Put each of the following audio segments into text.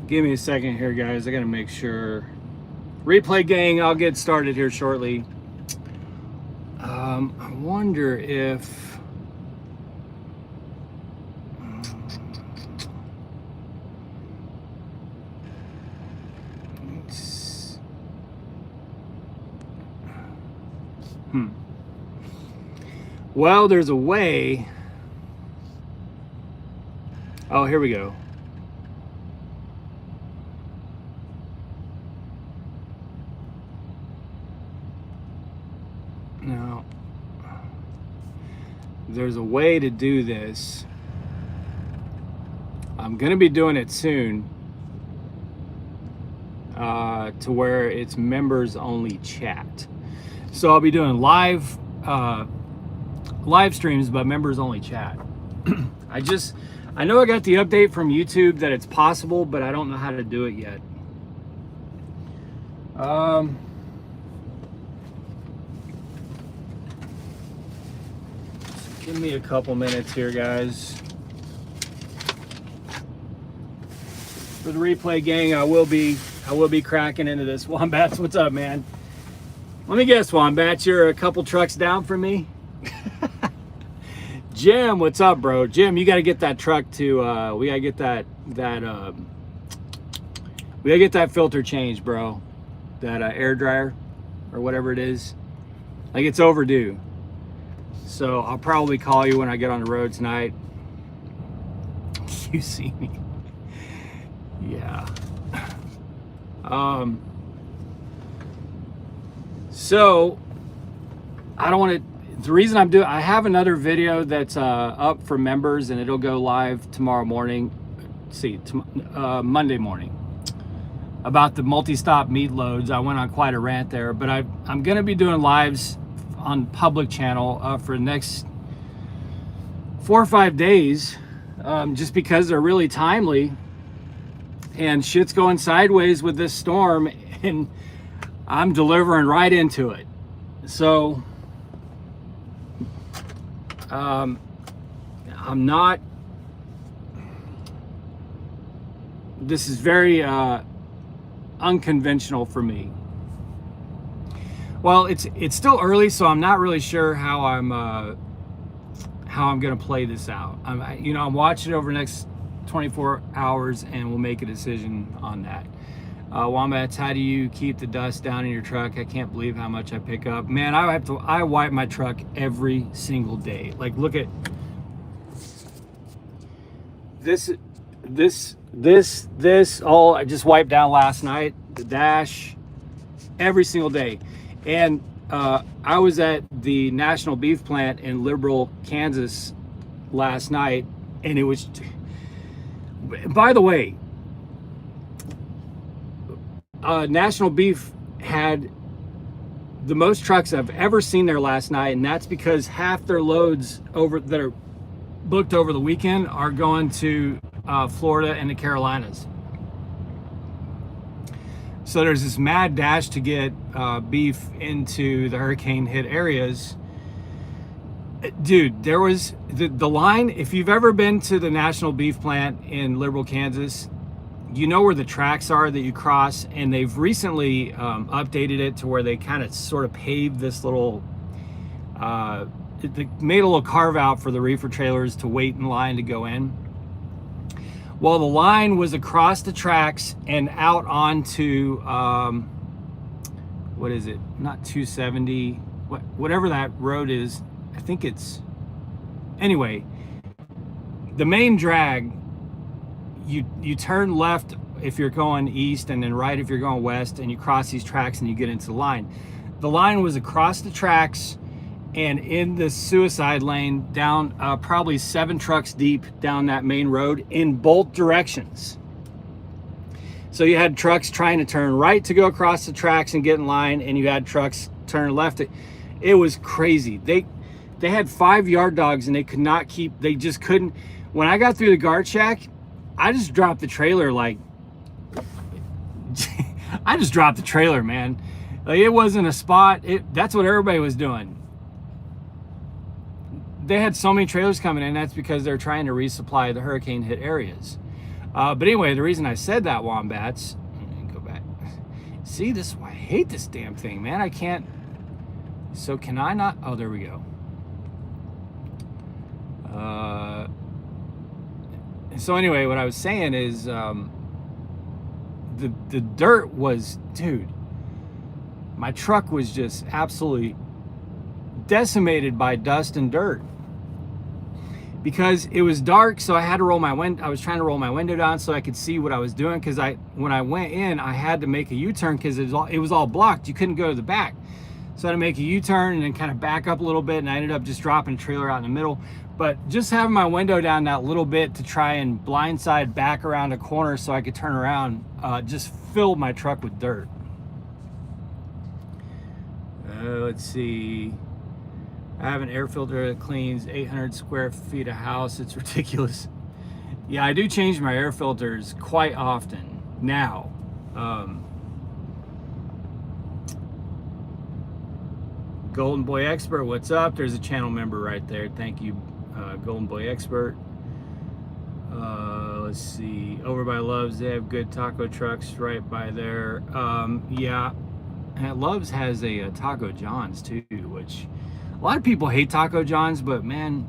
Give me a second here, guys. I gotta make sure. Replay gang, I'll get started here shortly. I wonder if well, there's a way. Oh, here we go. Now, there's a way to do this. I'm going to be doing it soon to where it's members only chat. So I'll be doing live streams, but members only chat. I know I got the update from YouTube that it's possible, but I don't know how to do it yet. Give me a couple minutes here, guys. For the replay gang, I will be cracking into this. Wombats, what's up, man? Let me guess, Wombats, you're a couple trucks down from me? Jim, what's up, bro? Jim, you got to get that truck to. We got to get that filter changed, bro. That air dryer or whatever it is. Like, it's overdue. So I'll probably call you when I get on the road tonight. You see me? Yeah. So I don't want to. The reason I have another video that's up for members, and it'll go live tomorrow morning. Monday morning, about the multi-stop meat loads. I went on quite a rant there, but I'm going to be doing lives on public channel for the next 4 or 5 days, just because they're really timely, and shit's going sideways with this storm, and I'm delivering right into it. So I'm not. This is very unconventional for me. Well, it's still early, so I'm not really sure how I'm gonna play this out. I'm watching it over the next 24 hours, and we'll make a decision on that. Wombats, how do you keep the dust down in your truck? I can't believe how much I pick up. Man, I wipe my truck every single day. Like, look at this all I just wiped down last night. The dash, every single day. And I was at the National Beef Plant in Liberal, Kansas last night, and it was, by the way, National Beef had the most trucks I've ever seen there last night, and that's because half their loads that are booked over the weekend are going to Florida and the Carolinas. So there's this mad dash to get beef into the hurricane hit areas. Dude, there was the line. If you've ever been to the National Beef Plant in Liberal, Kansas, you know where the tracks are that you cross, and they've recently updated it to where they kind of sort of paved this little, they made a little carve out for the reefer trailers to wait in line to go in. Well, the line was across the tracks and out onto, what is it? Not 270, whatever that road is. I think it's, anyway, the main drag, you turn left if you're going east, and then right if you're going west, and you cross these tracks and you get into the line. The line was across the tracks and in the suicide lane down probably 7 trucks deep down that main road in both directions. So you had trucks trying to turn right to go across the tracks and get in line, and you had trucks turn left. It was crazy. They had 5 yard dogs, and they could not keep, they just couldn't. When I got through the guard shack, I just dropped the trailer, like, I just dropped the trailer, man. Like, it wasn't a spot. That's what everybody was doing. they had so many trailers coming in. That's because they're trying to resupply the hurricane hit areas. But anyway, the reason I said that, Wombats, go back. See, this is why I hate this damn thing, man. I can't. So can I not? Oh, there we go. So anyway, what I was saying is, the dirt was, dude, my truck was just absolutely decimated by dust and dirt because it was dark. So I had to roll my window. I was trying to roll my window down so I could see what I was doing, because when I went in, I had to make a U-turn because it was all blocked. You couldn't go to the back. So I had to make a U-turn and then kind of back up a little bit, and I ended up just dropping a trailer out in the middle. But just having my window down that little bit to try and blindside back around a corner so I could turn around just filled my truck with dirt. Let's see. I have an air filter that cleans 800 square feet of house. It's ridiculous. Yeah, I do change my air filters quite often now. Golden Boy Expert, what's up? There's a channel member right there. Thank you, Golden Boy Expert. Let's see. Over by Love's, they have good taco trucks right by there. Yeah, and Love's has a Taco John's too, which a lot of people hate Taco John's, but man,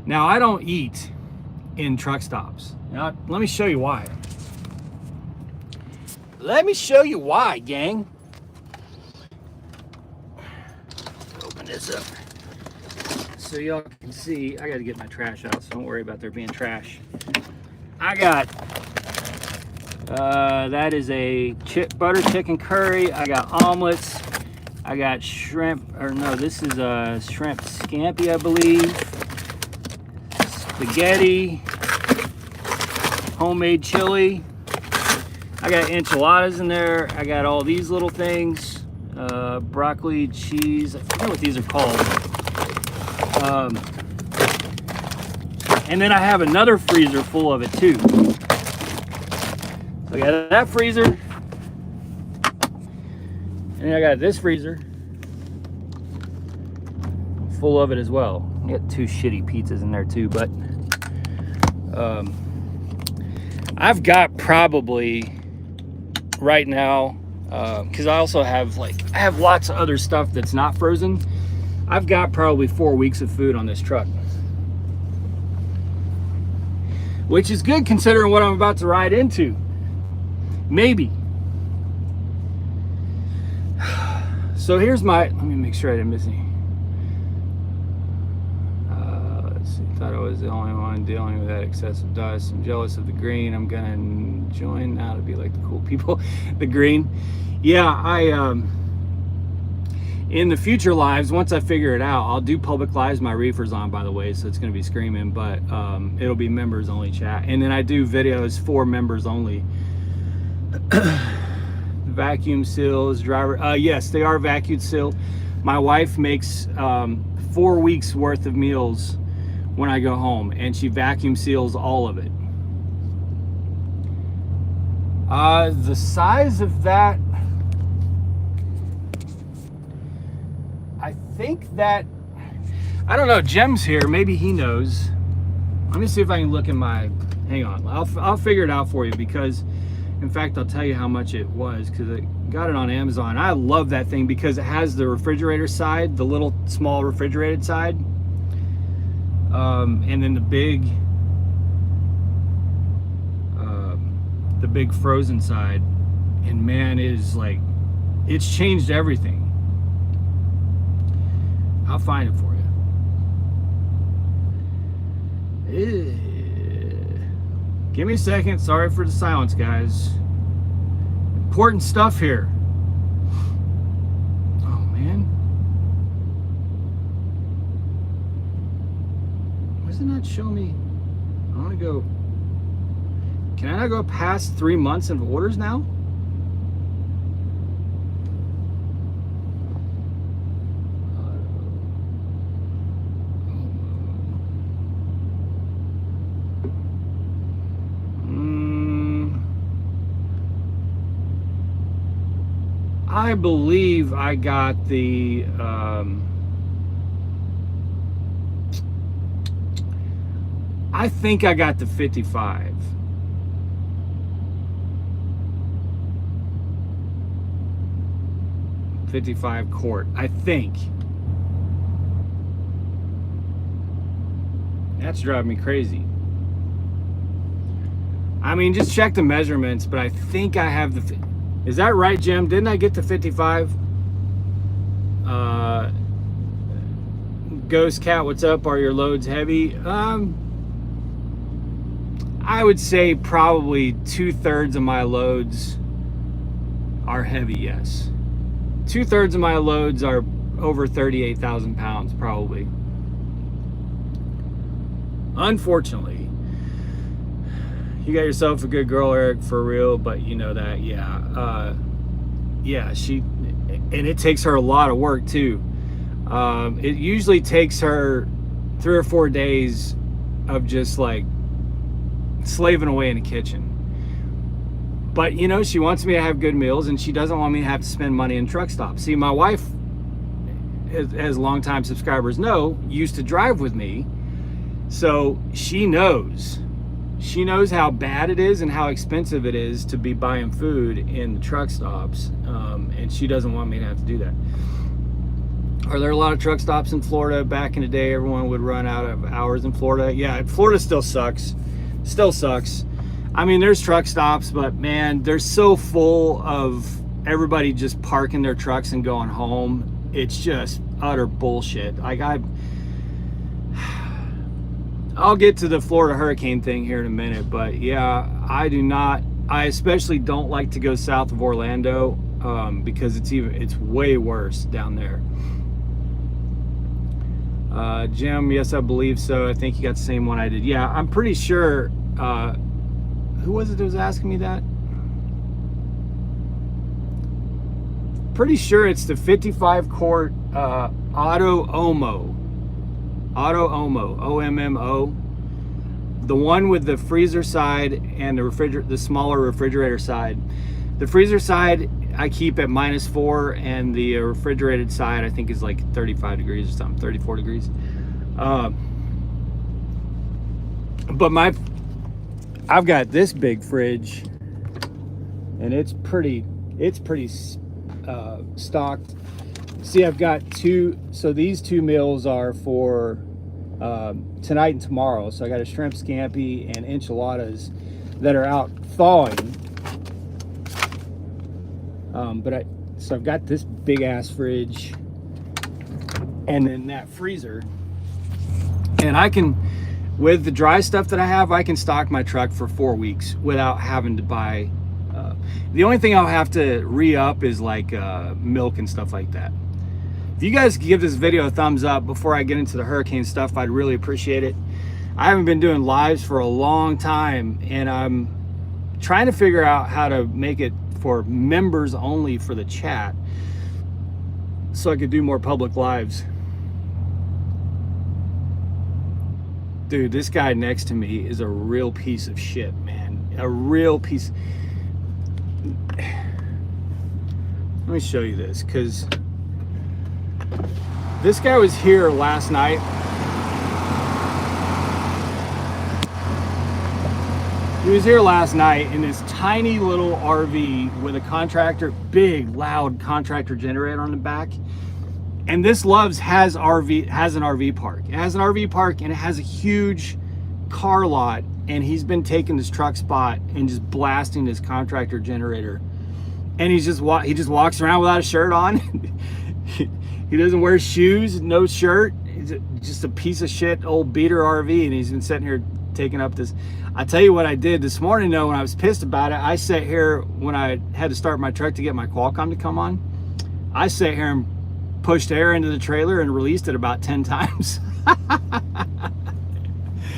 now I don't eat in truck stops. Now, let me show you why. Let me show you why, gang. Open this up so y'all can see. I got to get my trash out, so don't worry about there being trash. I got, that is a butter chicken curry. I got omelets. I got shrimp, or no, this is a shrimp scampi, I believe. Spaghetti. Homemade chili. I got enchiladas in there. I got all these little things. Broccoli, cheese. I forget what these are called. And then I have another freezer full of it too. So I got that freezer. And then I got this freezer full of it as well. I got 2 shitty pizzas in there too, but I've got probably right now, because I also have I have lots of other stuff that's not frozen. I've got probably 4 weeks of food on this truck, which is good considering what I'm about to ride into. Maybe. So here's my, let me make sure I didn't miss any. Let's see, thought I was the only one dealing with that excessive dust. I'm jealous of the green. I'm gonna join now to be like the cool people. The green. Yeah, in the future lives, once I figure it out, I'll do public lives. My reefer's on, by the way, so it's gonna be screaming, but it'll be members only chat. And then I do videos for members only. Vacuum seals, driver, yes, they are vacuum sealed. My wife makes 4 weeks worth of meals when I go home, and she vacuum seals all of it. The size of that, I think that, I don't know, Jem's here, maybe he knows. Let me see if I can look in my, hang on, I'll figure it out for you, because in fact, I'll tell you how much it was, because I got it on Amazon. I love that thing because it has the refrigerator side, the little small refrigerated side, and then the big frozen side. And man, it is it's changed everything. I'll find it for you. Give me a second. Sorry for the silence, guys. Important stuff here. Oh, man. Why does it not show me? I want to go. Can I not go past 3 months of orders now? I believe I got the I think I got the 55. .55 quart, I think. That's driving me crazy. I mean, just check the measurements, but I think I have the... Is that right, Jim? Didn't I get the 55? Ghost Cat, what's up? Are your loads heavy? I would say probably 2/3 of my loads are heavy, yes. 2/3 of my loads are over 38,000 pounds, probably. Unfortunately, you got yourself a good girl, Eric, for real, but you know that, yeah. Yeah, and it takes her a lot of work too. It usually takes her 3 or 4 days of just like slaving away in the kitchen. But you know, she wants me to have good meals, and she doesn't want me to have to spend money in truck stops. See, my wife, as longtime subscribers know, used to drive with me, so she knows how bad it is and how expensive it is to be buying food in the truck stops, and she doesn't want me to have to do that. Are there a lot of truck stops in Florida? Back in the day, everyone would run out of hours in Florida. Yeah, Florida still sucks. Still sucks. I mean, there's truck stops, but man, they're so full of everybody just parking their trucks and going home. It's just utter bullshit. Like, I'll get to the Florida hurricane thing here in a minute, but yeah, I especially don't like to go south of Orlando, because it's way worse down there. Jim, yes, I believe so. I think you got the same one I did. Yeah, I'm pretty sure. Who was it that was asking me that? Pretty sure it's the 55 quart Auto Omo, OMMO, the one with the freezer side and the smaller refrigerator side. The freezer side I keep at -4, and the refrigerated side I think is like 35 degrees or something, 34 degrees. But I've got this big fridge, and it's pretty stocked. See, I've got two, so these 2 meals are for tonight and tomorrow. So I got a shrimp scampi and enchiladas that are out thawing. So I've got this big ass fridge, and then that freezer, and I can, with the dry stuff that I have, I can stock my truck for 4 weeks without having to buy. The only thing I'll have to re-up is like milk and stuff like that. If you guys could give this video a thumbs up before I get into the hurricane stuff, I'd really appreciate it. I haven't been doing lives for a long time, and I'm trying to figure out how to make it for members only for the chat, so I could do more public lives. Dude, this guy next to me is a real piece of shit, man. A real piece. Let me show you this, because this guy was here last night. He was here last night in this tiny little RV with a contractor, big, loud contractor generator on the back. And this Loves has an RV park. It has an RV park, and it has a huge car lot. And he's been taking this truck spot and just blasting this contractor generator. And he just walks around without a shirt on. He doesn't wear shoes, no shirt. He's just a piece of shit old beater RV, and he's been sitting here taking up this. I tell you what I did this morning though, when I was pissed about it, I sat here when I had to start my truck to get my Qualcomm to come on. I sat here and pushed air into the trailer and released it about 10 times.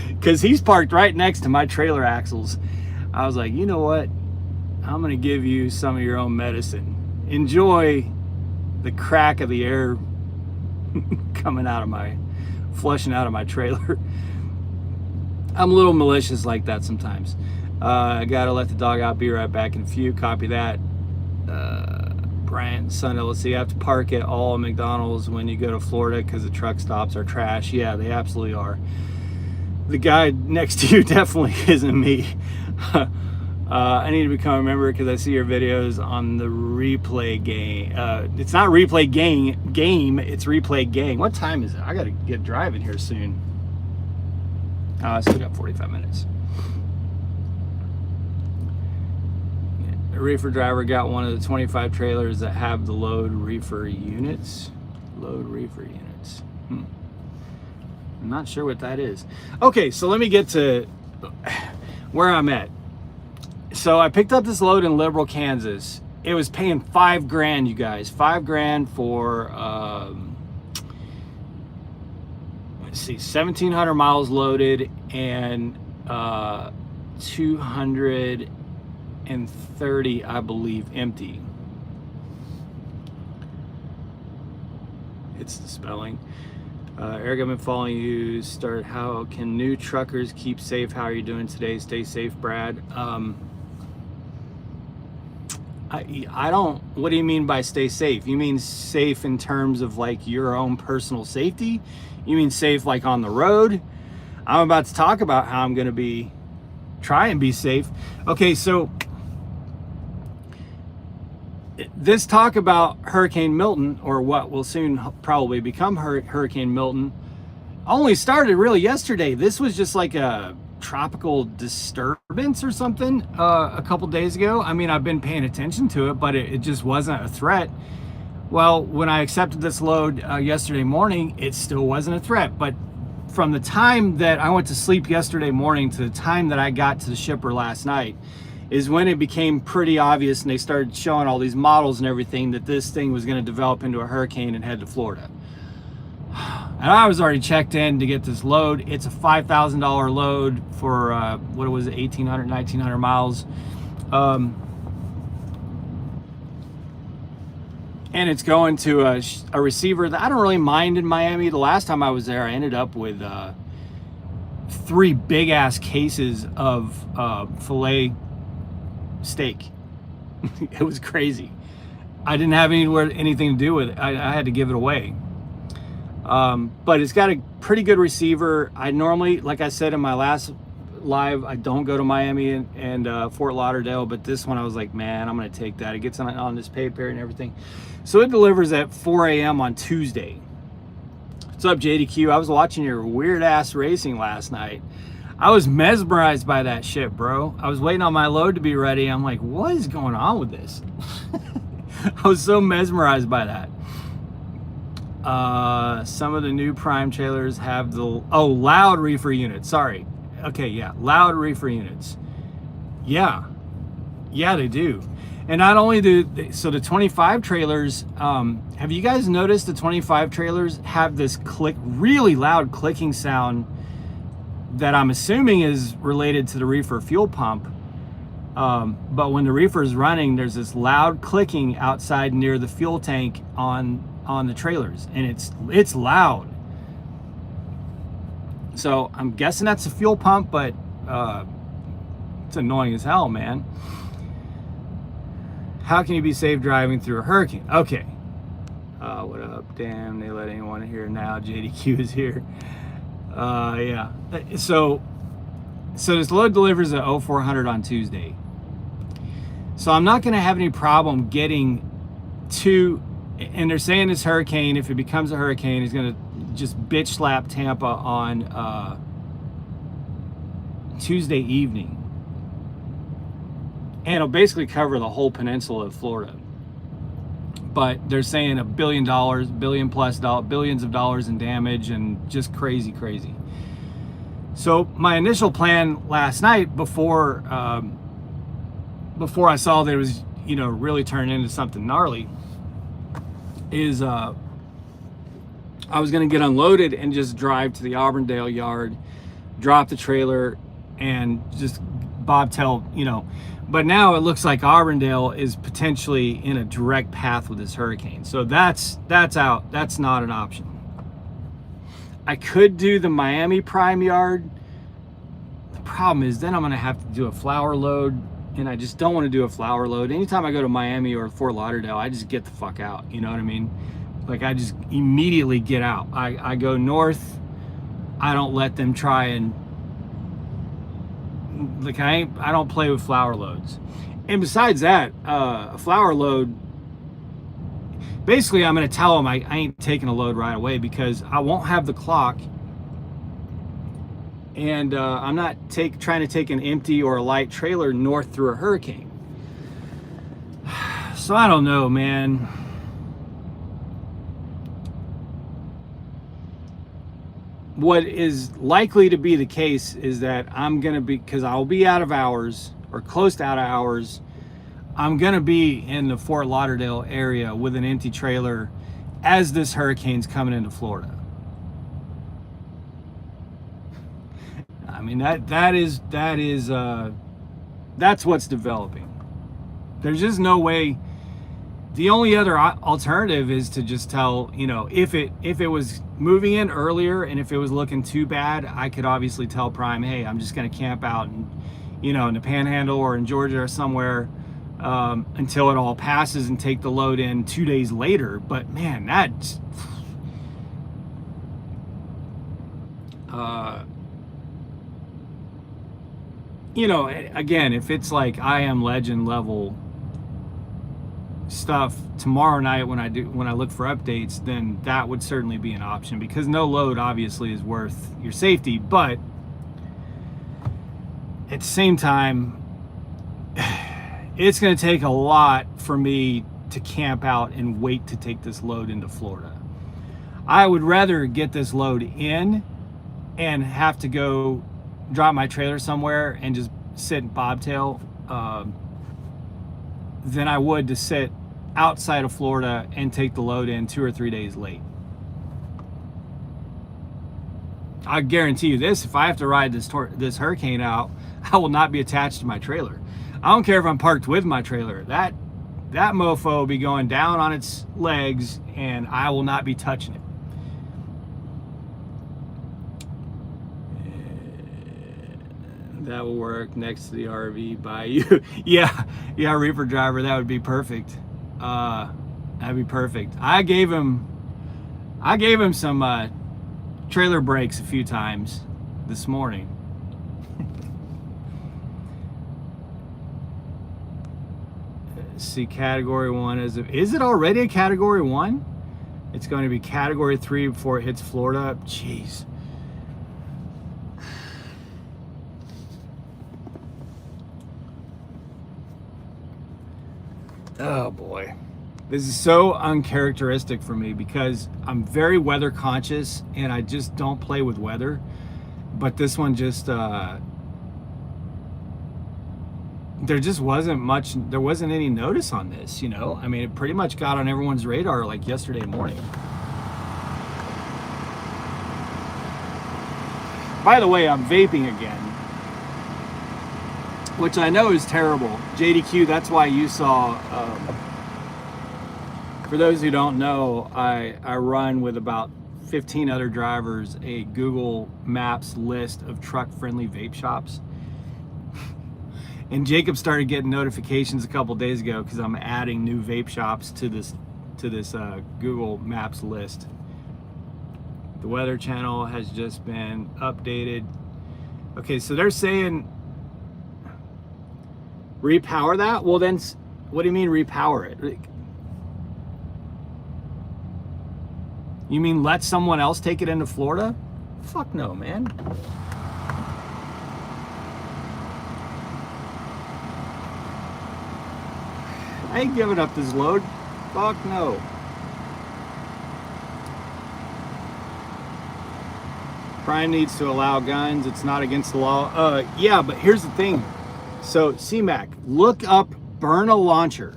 Because he's parked right next to my trailer axles. I was like, you know what? I'm gonna give you some of your own medicine. Enjoy the crack of the air flushing out of my trailer. I'm a little malicious like that sometimes. I gotta let the dog out, be right back in a few. Copy that. Brian, Sunday, let's see, you have to park at all McDonald's when you go to Florida because the truck stops are trash. Yeah, they absolutely are. the guy next to you definitely isn't me. I need to become a member because I see your videos on the replay game. It's not replay game, it's replay gang. What time is it? I gotta get driving here soon. I still got 45 minutes. A reefer driver got one of the 25 trailers that have the load reefer units. Load reefer units. I'm not sure what that is. Okay, so let me get to where I'm at. So I picked up this load in Liberal, Kansas. It was paying $5,000, you guys. $5,000 for, let's see, 1,700 miles loaded and 230, I believe, empty. It's the spelling. Eric, I've been following you. Start. How can new truckers keep safe? How are you doing today? Stay safe, Brad. I don't. What do you mean by stay safe? You mean safe in terms of like your own personal safety? You mean safe like on the road? I'm about to talk about how I'm going to try and be safe. Okay, so this talk about Hurricane Milton, or what will soon probably become Hurricane Milton, only started really yesterday. This was just like a tropical disturbance or something a couple days ago. I mean, I've been paying attention to it, but it just wasn't a threat. Well, when I accepted this load yesterday morning, it still wasn't a threat. But from the time that I went to sleep yesterday morning to the time that I got to the shipper last night is when it became pretty obvious, and they started showing all these models and everything, that this thing was going to develop into a hurricane and head to Florida. And I was already checked in to get this load. It's a $5,000 load for, what was it, 1,800, 1,900 miles. And it's going to a receiver that I don't really mind in Miami. The last time I was there, I ended up with 3 big-ass cases of filet steak. It was crazy. I didn't have anything to do with it. I had to give it away. But it's got a pretty good receiver. I normally, like I said in my last live, I don't go to Miami and Fort Lauderdale, but this one I was like, man, I'm gonna take that. It gets on this pay period and everything. So it delivers at 4 a.m. on Tuesday. What's up, JDQ? I was watching your weird ass racing last night. I was mesmerized by that shit, bro. I was waiting on my load to be ready. I'm like, what is going on with this? I was so mesmerized by that. Some of the new prime trailers have the loud reefer units. Sorry. Okay, yeah, loud reefer units. Yeah, they do. And not only so the 25 trailers, have you guys noticed the 25 trailers have this really loud clicking sound that I'm assuming is related to the reefer fuel pump. But when the reefer is running, there's this loud clicking outside near the fuel tank on the trailers, and it's loud. So I'm guessing that's a fuel pump, but it's annoying as hell, man. How can you be safe driving through a hurricane? Okay. What up? Damn, they let anyone here now. JDQ is here. Yeah. So this load delivers at 0400 on Tuesday. So I'm not going to have any problem getting to, and they're saying this hurricane, if it becomes a hurricane, is going to just bitch slap Tampa on Tuesday evening. And it'll basically cover the whole peninsula of Florida. But they're saying $1 billion, billions of dollars in damage, and just crazy. So my initial plan last night, before I saw that it was, really turning into something gnarly, is I was going to get unloaded and just drive to the Auburndale yard, drop the trailer, and just bobtail, But now it looks like Auburndale is potentially in a direct path with this hurricane. So that's out. That's not an option. I could do the Miami prime yard. The problem is then I'm going to have to do a flour load, and I just don't want to do a flour load. Anytime I go to Miami or Fort Lauderdale, I just get the fuck out. You know what I mean? Like, I just immediately get out. I go north. I don't let them try and like I don't play with flour loads. And besides that, a flour load, basically I'm going to tell them I ain't taking a load right away because I won't have the clock, and I'm not trying to take an empty or a light trailer north through a hurricane. So I don't know, man. What is likely to be the case is that I'm going to be, because I'll be out of hours or close to out of hours, I'm going to be in the Fort Lauderdale area with an empty trailer as this hurricane's coming into Florida. I mean, that's what's developing. There's just no way. The only other alternative is to just tell, you know, if it was moving in earlier and if it was looking too bad, I could obviously tell Prime, hey, I'm just going to camp out and, you know, in the Panhandle or in Georgia or somewhere until it all passes and take the load in 2 days later. But man, that's you know, again, if it's like I Am Legend level stuff tomorrow night when I look for updates, then that would certainly be an option, because no load obviously is worth your safety. But at the same time, it's going to take a lot for me to camp out and wait to take this load into Florida. I would rather get this load in and have to go drop my trailer somewhere and just sit and bobtail than I would to sit outside of Florida and take the load in 2 or 3 days late. I guarantee you this: if I have to ride this hurricane out, I will not be attached to my trailer. I don't care if I'm parked with my trailer. That mofo will be going down on its legs and I will not be touching it. That will work next to the RV by you. yeah, Reaper driver, that would be perfect. That'd be perfect. I gave him some trailer brakes a few times this morning. See, category 1 is it already a category 1? It's going to be category 3 before it hits Florida. Jeez. Oh boy, this is so uncharacteristic for me because I'm very weather conscious and I just don't play with weather. But this one just there just wasn't much, there wasn't any notice on this, you know. I mean, it pretty much got on everyone's radar like yesterday morning. By the way, I'm vaping again, which I know is terrible. JDQ, that's why you saw, for those who don't know, I run with about 15 other drivers a Google Maps list of truck-friendly vape shops. And Jacob started getting notifications a couple days ago because I'm adding new vape shops to this Google Maps list. The Weather Channel has just been updated. Okay, so they're saying repower that? Well then, what do you mean repower it? You mean let someone else take it into Florida? Fuck no, man. I ain't giving up this load. Fuck no. Prime needs to allow guns. It's not against the law. Yeah, but here's the thing. So, CMAC, look up burn a launcher.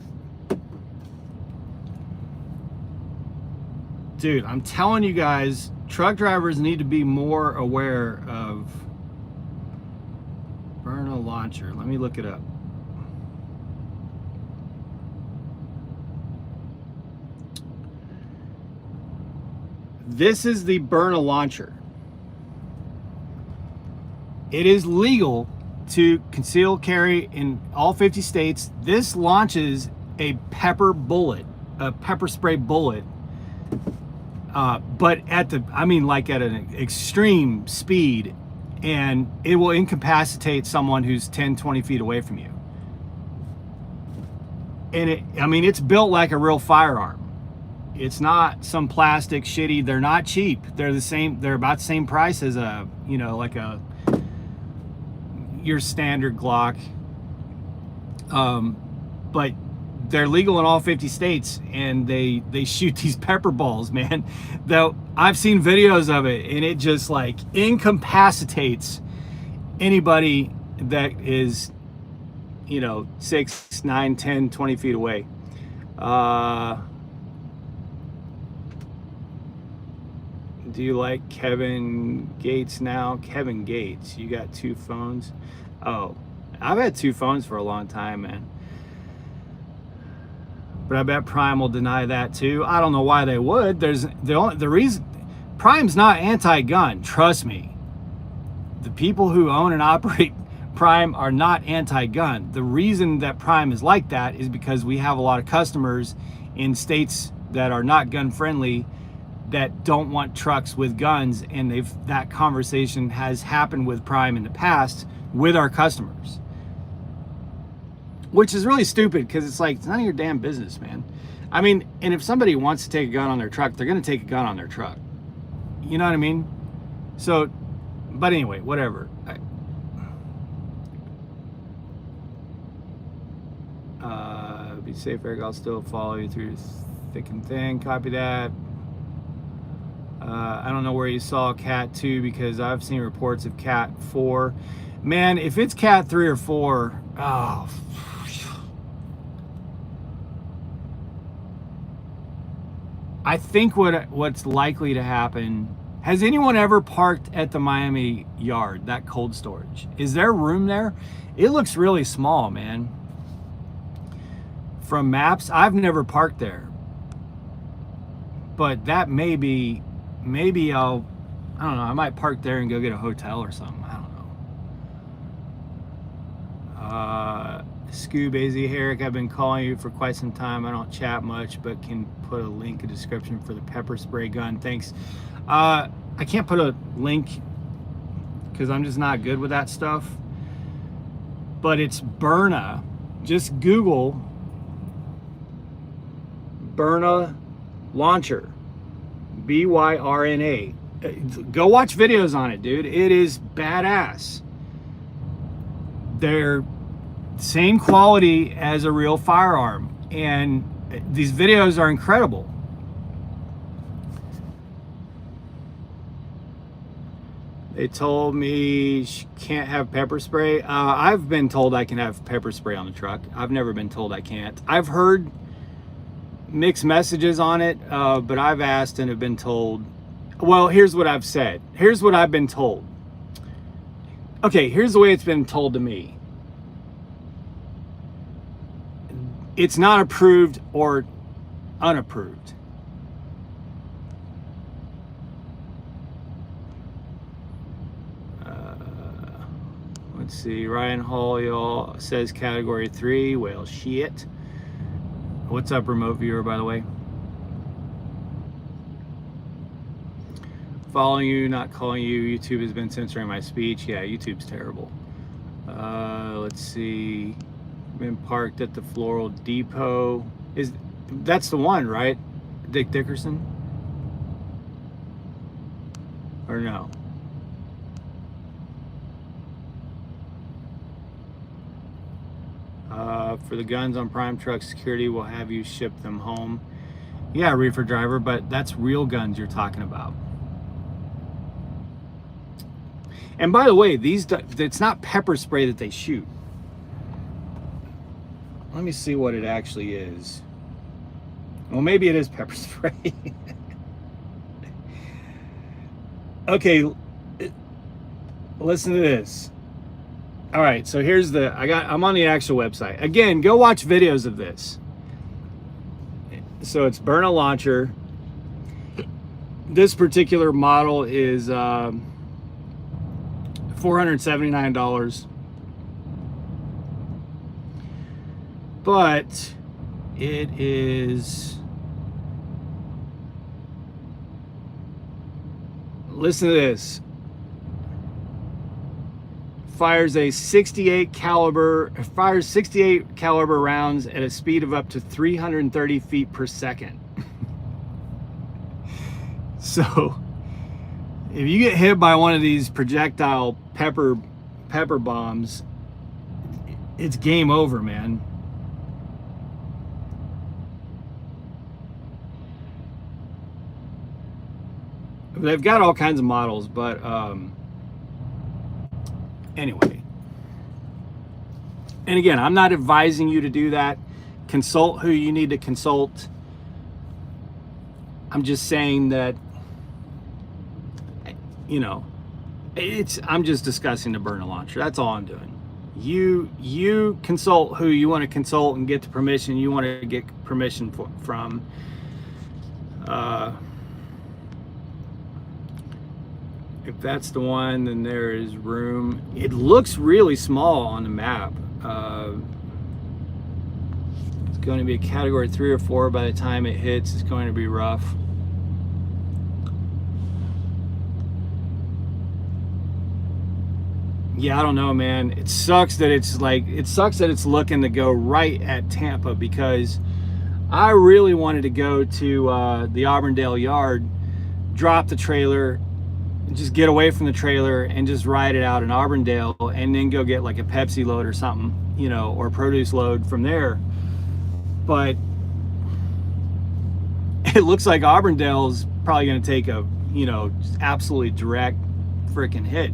Dude, I'm telling you guys, truck drivers need to be more aware of burn a launcher. Let me look it up. This is the burn a launcher. It is legal to conceal carry in all 50 states. This launches a pepper spray bullet, but at an extreme speed, and it will incapacitate someone who's 10, 20 feet away from you. And I mean, it's built like a real firearm. It's not some plastic shitty. They're not cheap. They're the same. They're about the same price as a, you know, like your standard Glock. But they're legal in all 50 states, and they shoot these pepper balls, man. Though I've seen videos of it, and it just like incapacitates anybody that is, you know, 6, 9, 10, 20 feet away. Do you like Kevin Gates now? Kevin Gates, you got 2 phones? Oh, I've had 2 phones for a long time, man. But I bet Prime will deny that too. I don't know why they would. There's the reason Prime's not anti-gun. Trust me. The people who own and operate Prime are not anti-gun. The reason that Prime is like that is because we have a lot of customers in states that are not gun friendly that don't want trucks with guns, and that conversation has happened with Prime in the past with our customers. Which is really stupid, because it's like, it's none of your damn business, man. I mean, and if somebody wants to take a gun on their truck, they're going to take a gun on their truck. You know what I mean? So, but anyway, whatever. Be safe, Eric. I'll still follow you through thick and thin. Copy that. I don't know where you saw Cat 2, because I've seen reports of Cat 4. Man, if it's Cat 3 or 4, oh, I think what's likely to happen, has anyone ever parked at the Miami yard, that cold storage? Is there room there? It looks really small, man. From maps, I've never parked there. But that maybe I don't know, I might park there and go get a hotel or something. I don't know. Scoob AZ Herrick, I've been calling you for quite some time. I don't chat much, but can put a link in description for the pepper spray gun. Thanks. I can't put a link because I'm just not good with that stuff. But it's Byrna. Just Google Byrna launcher. Byrna. Go watch videos on it, dude. It is badass. They're same quality as a real firearm, and these videos are incredible. They told me she can't have pepper spray. I've been told I can have pepper spray on the truck. I've never been told I can't. I've heard mixed messages on it, but I've asked and have been told. Well, here's what I've said. Here's what I've been told. Okay, here's the way it's been told to me. It's not approved or unapproved. Let's see, Ryan Hall, y'all, says category 3. Well, shit. What's up, remote viewer, by the way? Following you, not calling you. YouTube has been censoring my speech. Yeah, YouTube's terrible. Let's see. Been parked at the Floral Depot. That's the one, right? Dick Dickerson? Or no? For the guns on Prime Truck, security will have you ship them home. Yeah, reefer driver, but that's real guns you're talking about. And by the way, it's not pepper spray that they shoot. Let me see what it actually is. Well, maybe it is pepper spray. Okay, listen to this. All right, so here's I'm on the actual website. Again, go watch videos of this. So it's Byrna launcher. This particular model is $479. But it is, listen to this. fires 68 caliber rounds at a speed of up to 330 feet per second. So if you get hit by one of these projectile pepper bombs, it's game over, man. They've got all kinds of models, but anyway. And again, I'm not advising you to do that. Consult who you need to consult. I'm just saying that, you know, I'm just discussing the burner launcher. That's all I'm doing. You consult who you want to consult and get the permission you want to get permission from. If that's the one, then there is room. It looks really small on the map. It's going to be a category 3 or 4 by the time it hits. It's going to be rough. Yeah, I don't know, man. It sucks that it's looking to go right at Tampa, because I really wanted to go to the Auburndale yard, drop the trailer, just get away from the trailer and just ride it out in Auburndale, and then go get like a Pepsi load or something, you know, or produce load from there. But it looks like Auburndale's probably going to take a, you know, just absolutely direct freaking hit.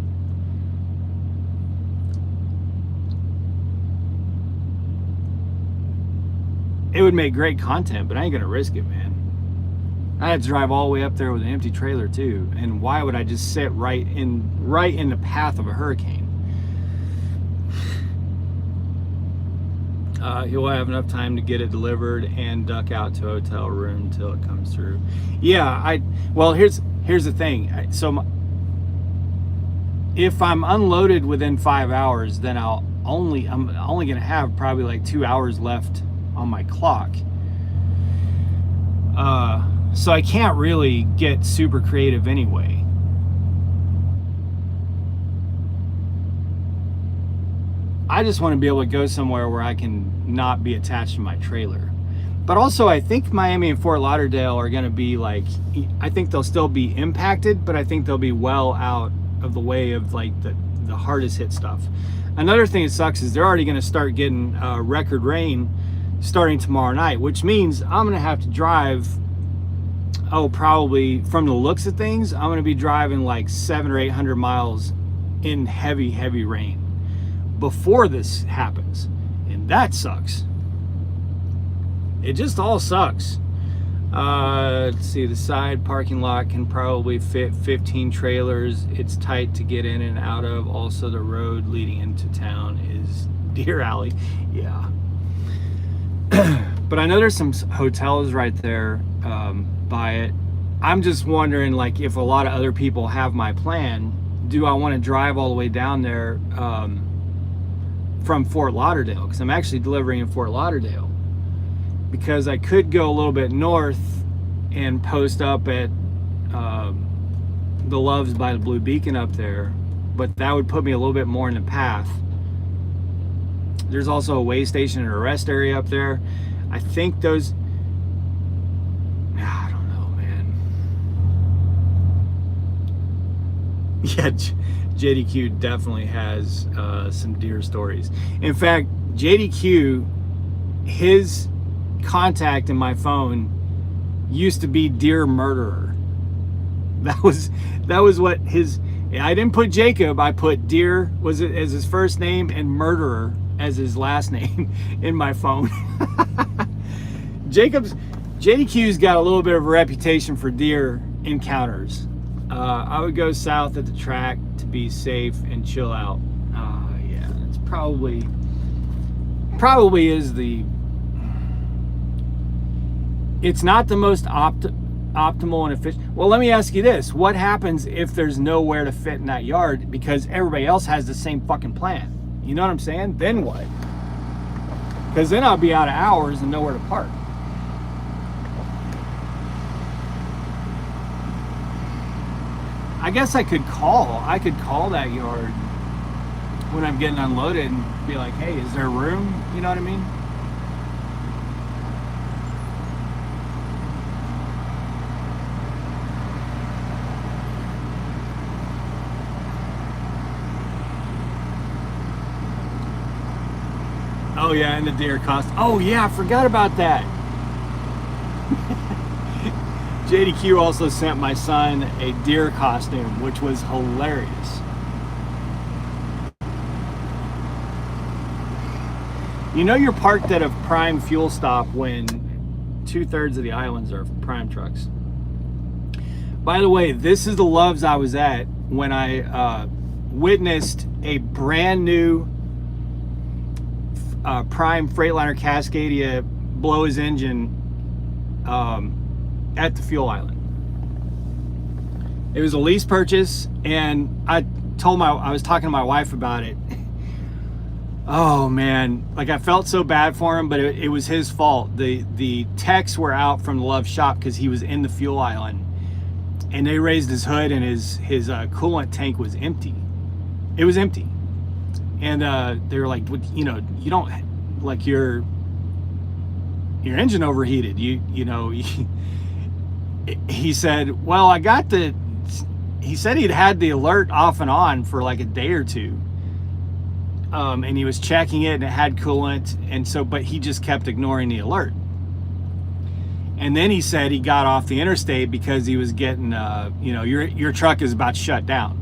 It would make great content, but I ain't going to risk it, man. I had to drive all the way up there with an empty trailer too, and why would I just sit right in the path of a hurricane? You'll have enough time to get it delivered and duck out to a hotel room until it comes through. Yeah, well, here's the thing. So if I'm unloaded within 5 hours, then I'm only gonna have probably like 2 hours left on my clock. So I can't really get super creative anyway. I just want to be able to go somewhere where I can not be attached to my trailer. But also, I think Miami and Fort Lauderdale are going to be like, I think they'll still be impacted, but I think they'll be well out of the way of like the hardest hit stuff. Another thing that sucks is they're already going to start getting record rain starting tomorrow night, which means I'm going to have to drive, probably from the looks of things, I'm going to be driving like 700 or 800 miles in heavy rain before this happens. And that sucks. It just all sucks. Let's see, the side parking lot can probably fit 15 trailers. It's tight to get in and out of. Also, the road leading into town is Deer Alley. Yeah. But I know there's some hotels right there by it. I'm just wondering, like, if a lot of other people have my plan, do I want to drive all the way down there from Fort Lauderdale? Because I'm actually delivering in Fort Lauderdale. Because I could go a little bit north and post up at the Loves by the Blue Beacon up there, but that would put me a little bit more in the path. There's also a way station and a rest area up there. I think those, I don't know, man. Yeah, JDQ definitely has some deer stories. In fact, JDQ, his contact in my phone used to be Deer Murderer. That was what his, I didn't put Jacob, I put Deer was it as his first name and Murderer as his last name in my phone. JDQ's got a little bit of a reputation for deer encounters. I would go south at the track to be safe and chill out. Yeah, it's probably is the, it's not the most optimal and efficient. Well, let me ask you this. What happens if there's nowhere to fit in that yard because everybody else has the same fucking plan? You know what I'm saying? Then what? Because then I'll be out of hours and nowhere to park. I guess I could call that yard when I'm getting unloaded and be like, hey, is there room? You know what I mean? Oh yeah, and the deer costume. Oh yeah, I forgot about that. JDQ also sent my son a deer costume, which was hilarious. You know you're parked at a prime fuel stop when 2/3 of the islands are prime trucks. By the way, this is the Loves I was at when I witnessed a brand new prime Freightliner Cascadia blow his engine at the fuel island. It was a lease purchase, and I was talking to my wife about it. Oh man, like I felt so bad for him, but it was his fault. The techs were out from the Love shop because he was in the fuel island, and they raised his hood, and his coolant tank was empty. It was empty, and they were like, you know, you don't, like, your engine overheated. You know. He said, well, he said he'd had the alert off and on for like a day or two. And he was checking it and it had coolant. And so, but he just kept ignoring the alert. And then he said he got off the interstate because he was getting, you know, your truck is about to shut down.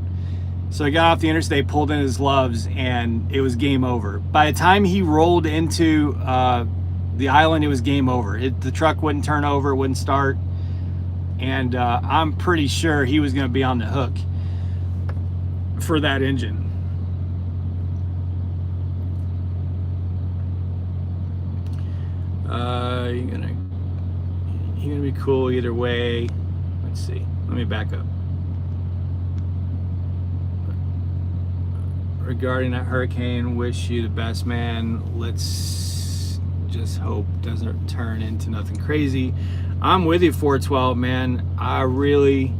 So he got off the interstate, pulled in his Loves, and it was game over. By the time he rolled into the island, it was game over. The truck wouldn't turn over, it wouldn't start. And I'm pretty sure he was going to be on the hook for that engine. You're gonna be cool either way. Let's see. Let me back up. Regarding that hurricane, wish you the best, man. Let's just hope doesn't turn into nothing crazy. I'm with you, 412, man. I really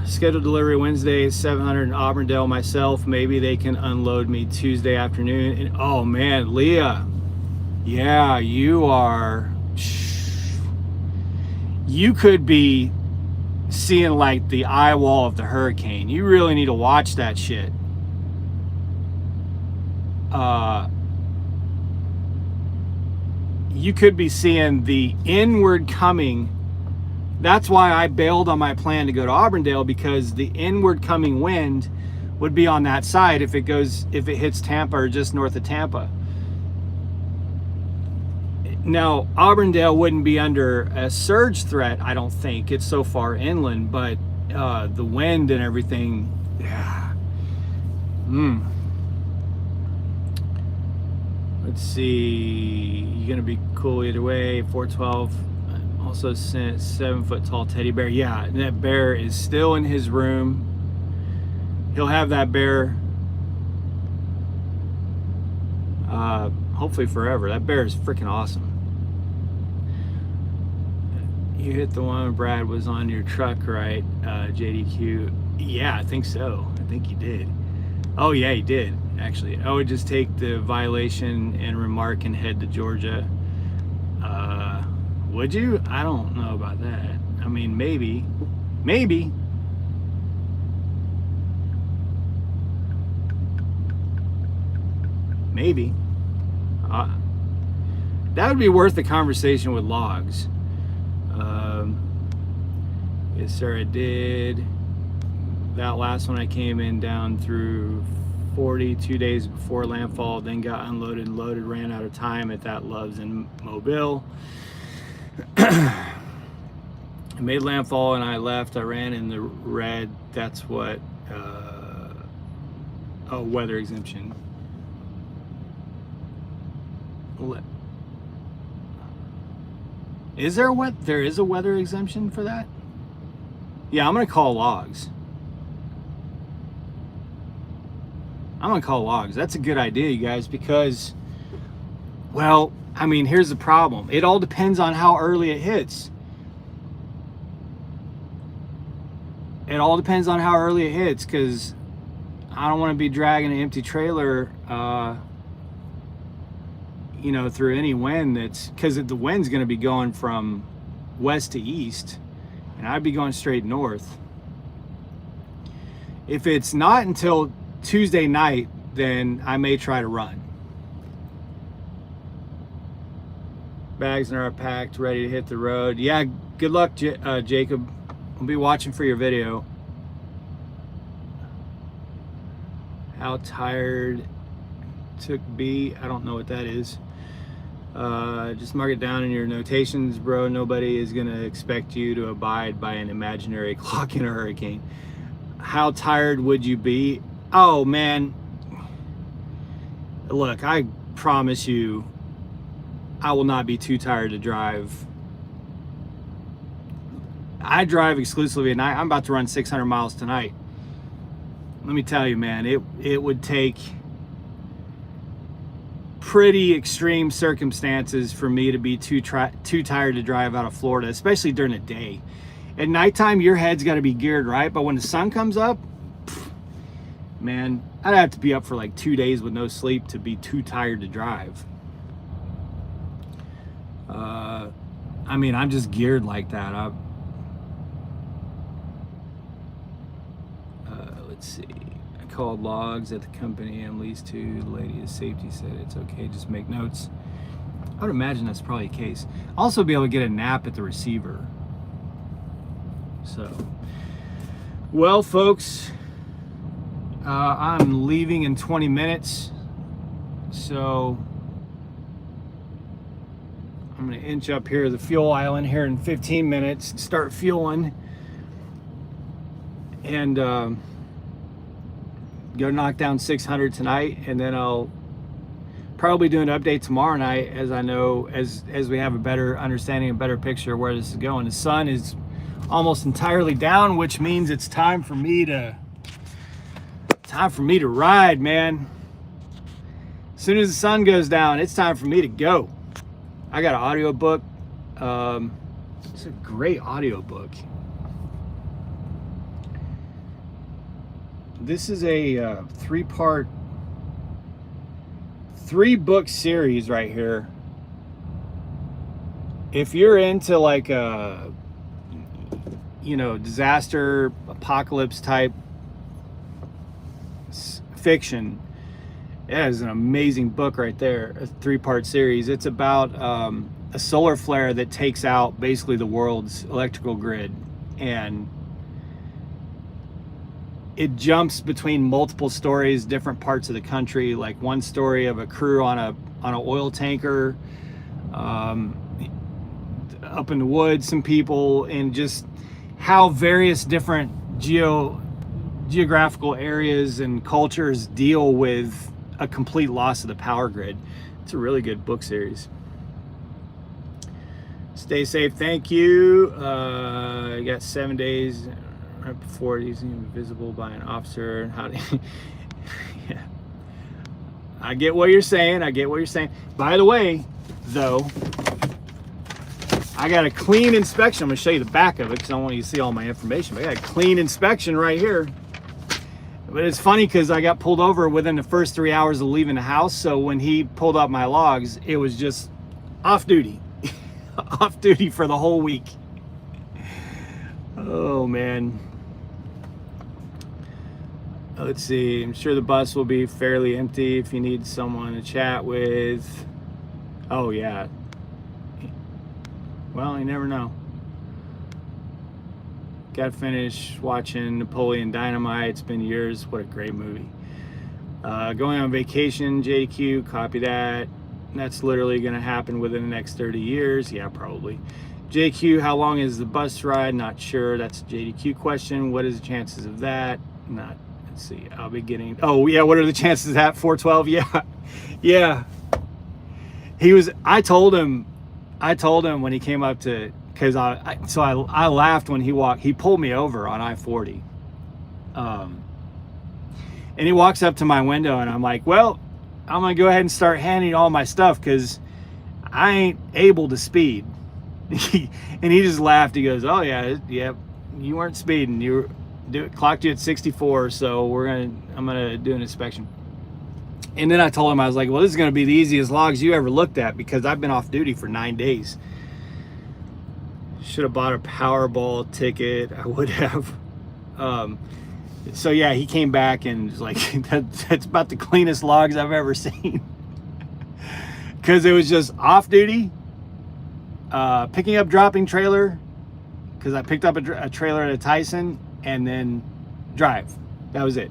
scheduled delivery Wednesday, 700 in Auburndale myself. Maybe they can unload me Tuesday afternoon. And oh man, Leah, yeah, you could be seeing like the eye wall of the hurricane. You really need to watch that shit. You could be seeing the inward coming. That's why I bailed on my plan to go to Auburndale, because the inward coming wind would be on that side if it hits Tampa or just north of Tampa. Now, Auburndale wouldn't be under a surge threat, I don't think. It's so far inland, but the wind and everything, yeah. Let's see, you're gonna be cool either way. 412 also sent 7-foot tall teddy bear. Yeah, and that bear is still in his room. He'll have that bear hopefully forever. That bear is freaking awesome. You hit the one Brad was on your truck, right? JDQ. Yeah, I think so. I think he did. Oh yeah, he did. Actually, I would just take the violation and remark and head to Georgia. Would you? I don't know about that. I mean, maybe. Maybe. That would be worth the conversation with Logs. Yes, sir, I did. That last one I came in down through 42 days before landfall, then got unloaded, loaded, ran out of time at that Loves in Mobile. I made landfall and I left. I ran in the red. That's what, oh, weather exemption. Is there there is a weather exemption for that? Yeah, I'm gonna call Logs. That's a good idea, you guys, because, well, I mean, here's the problem. It all depends on how early it hits. Because I don't want to be dragging an empty trailer, you know, through any wind that's, because the wind's going to be going from west to east, and I'd be going straight north. If it's not until Tuesday night, then I may try to run. Bags are packed, ready to hit the road. Yeah, good luck, Jacob. I'll be watching for your video. How tired took B? I don't know what that is. Just mark it down in your notations, bro. Nobody is gonna expect you to abide by an imaginary clock in a hurricane. How tired would you be? Oh man, look, I promise you, I will not be too tired to drive. I drive exclusively at night. I'm about to run 600 miles tonight. Let me tell you, man, it would take pretty extreme circumstances for me to be too tired to drive out of Florida, especially during the day. At nighttime, your head's got to be geared right, but when the sun comes up, man, I'd have to be up for like 2 days with no sleep to be too tired to drive. I mean, I'm just geared like that. Let's see. I called logs at the company I'm leased to. The lady at safety said it's okay, just make notes. I would imagine that's probably the case. I'll also be able to get a nap at the receiver. So, well, folks, I'm leaving in 20 minutes. So I'm going to inch up here to the fuel island here in 15 minutes and start fueling. And go knock down 600 tonight, and then I'll probably do an update tomorrow night as I know, as we have a better understanding, a better picture of where this is going. The sun is almost entirely down, which means it's time for me to ride, man. As soon as the sun goes down, it's time for me to go. I got an audiobook. It's a great audiobook. This is a three-book series right here. If you're into like a, you know, disaster apocalypse type fiction, it is an amazing book right there. A 3-part series. It's about a solar flare that takes out basically the world's electrical grid, and it jumps between multiple stories, different parts of the country. Like one story of a crew on an oil tanker, up in the woods, some people, and just how various different geographical areas and cultures deal with a complete loss of the power grid. It's a really good book series. Stay safe. Thank you. I got 7 days. Right before he's even visible by an officer. How do you, yeah. I get what you're saying. I get what you're saying. By the way, though, I got a clean inspection. I'm going to show you the back of it because I want you to see all my information. But I got a clean inspection right here. But it's funny because I got pulled over within the first 3 hours of leaving the house. So when he pulled up my logs, it was just off duty. Off duty for the whole week. Oh, man. Let's see, I'm sure the bus will be fairly empty if you need someone to chat with. Oh, yeah. Well, you never know. Got finished watching Napoleon Dynamite. It's been years. What a great movie. Going on vacation, JDQ, copy that. That's literally going to happen within the next 30 years. Yeah, probably. JQ, how long is the bus ride? Not sure. That's a JDQ question. What is the chances of that? Not. Let's see, I'll be getting, oh yeah, what are the chances of that? 412? Yeah. Yeah. I told him when he came up to, because I laughed when he pulled me over on I-40. And he walks up to my window and I'm like, well, I'm going to go ahead and start handing all my stuff because I ain't able to speed. And he just laughed. He goes, oh yeah, you weren't speeding. clocked you at 64, so I'm gonna do an inspection. And then I told him, I was like, well, this is gonna be the easiest logs you ever looked at because I've been off duty for 9 days. Should have bought a Powerball ticket. I would have. So yeah, he came back and was like, that's about the cleanest logs I've ever seen. Because it was just off duty, picking up, dropping trailer, because I picked up a trailer at a Tyson, and then drive. That was it.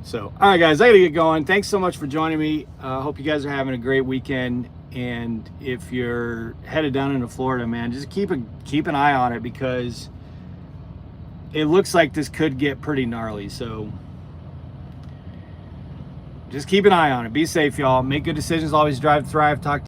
So, all right, guys, I gotta get going. Thanks so much for joining me. Hope you guys are having a great weekend. And if you're headed down into Florida, man, just keep an eye on it because it looks like this could get pretty gnarly. So just keep an eye on it. Be safe, y'all. Make good decisions. Always drive, thrive. Talk to